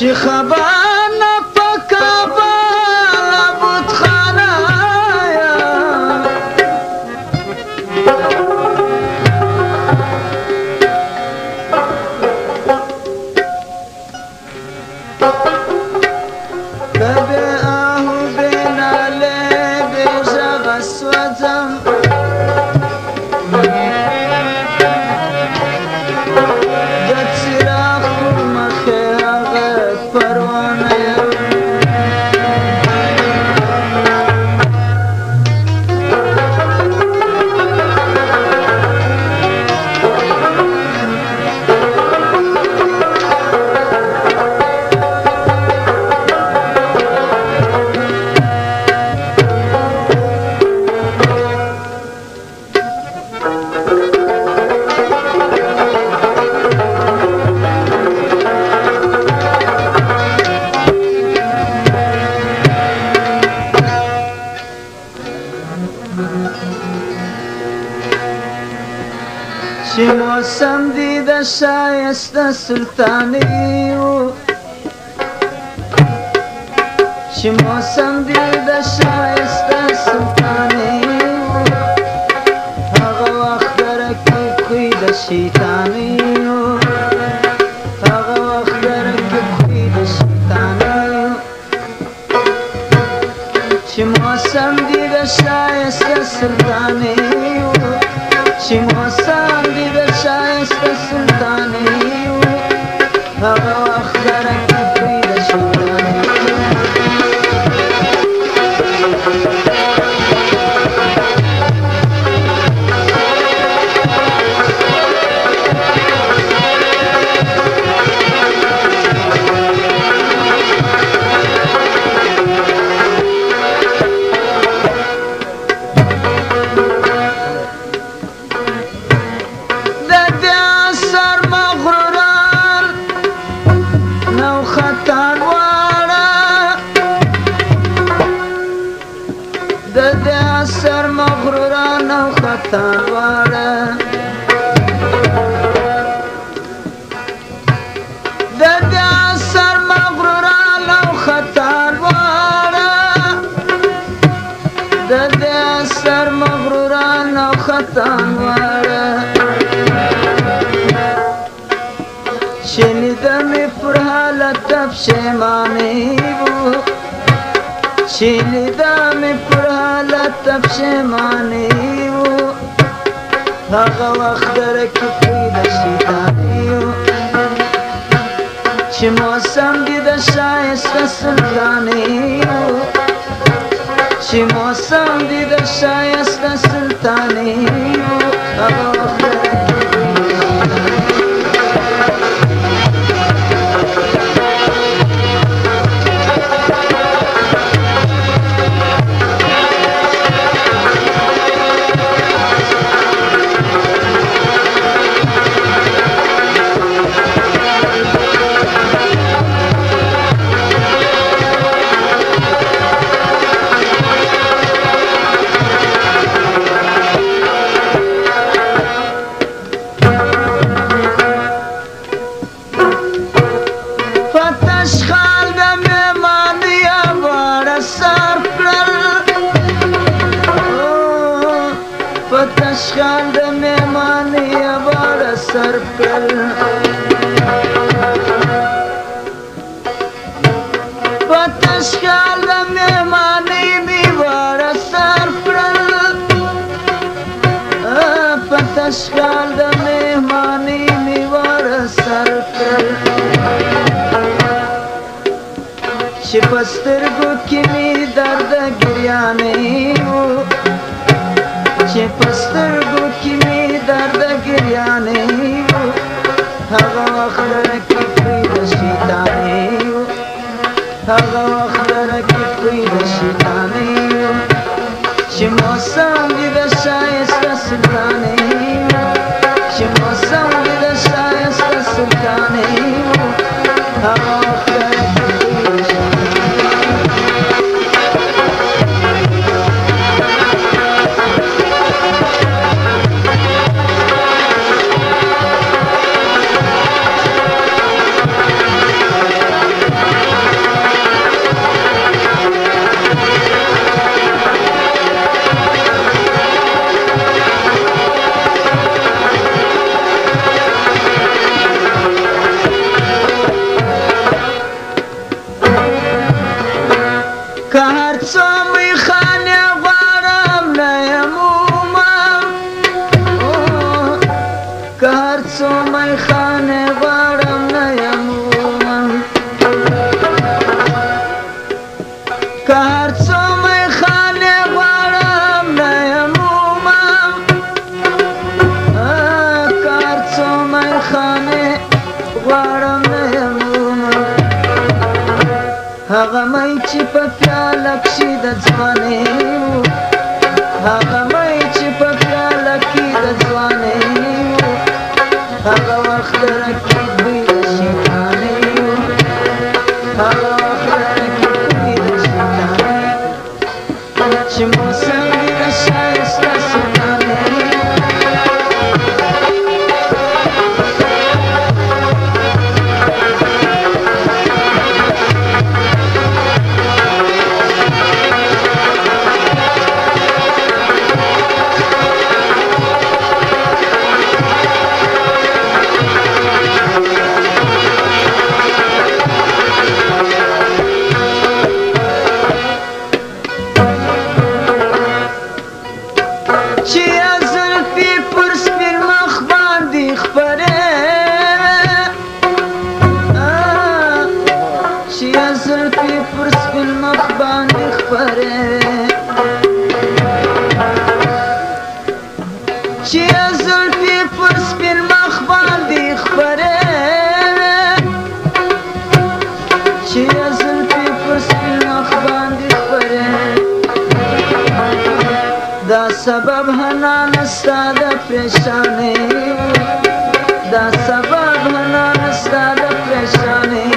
چې خبر نه په کابل بتخانه یم که بې آهو بې نالې بې غږه سوځم د څراغ پر مخې پروانه یم چې موسم دی د شایسته سلطانیو چې موسم دی د شایسته سلطانیو هغه وخت درکې کوي د شیطانیو هغه وخت درکې کوي د شیطانیو چې موسم دی د شایسته سلطانیو چې موسم دی د شایسته سلطانیو هغه وخت درکې کوي د شیطانیو سر مغروران او خطان واړه د دې سر مغروران او خطان واړه د دې سر مغروران او خطان واړه چې لیدمې پر حالت پښیمانې وو چې لیدمې پر حالت پښیمانې وو هغه وخت درکې کوي د شیطانیو چې موسم دی د شایسته سلطانیو چې موسم دی د شایسته سلطانیو هغه وخت درکې تشخال د مهماني بار صرف کړل په تشخال د مهماني می بار صرف کړل په تشخال د مهماني می بار صرف کړل چې پسترګو کې می درد ګریانې وو چې پسترګو کې می درد ګریانې وو هغه وخت درکې کوي د شیطانیو هغه وخت رکې خوی د شیطانۍ و چې موسم دې د ښایسته سلطانۍ و چې موسم دې د ښایسته سلطانۍ و هغه وخت رکې خوی د هغه مې چې په پیاله کښې د ځوانۍ و هغه مې چې په پیاله کښې د ځوانۍ و هغه وخت رکې بوی د شیطانۍ و هغه وخت رکې بوی د شیطانۍ چې موسم دې د ښایسته سلطانۍ چې زلفې پر سپین مخ باندې خپرې چې زلفې پر سپین مخ باندې خپرې دا سبب حنانه ستا د پریشانۍ دا سبب حنانه ستا د پریشانۍ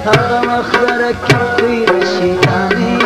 هغه وخت رکې خوی د شیطانۍ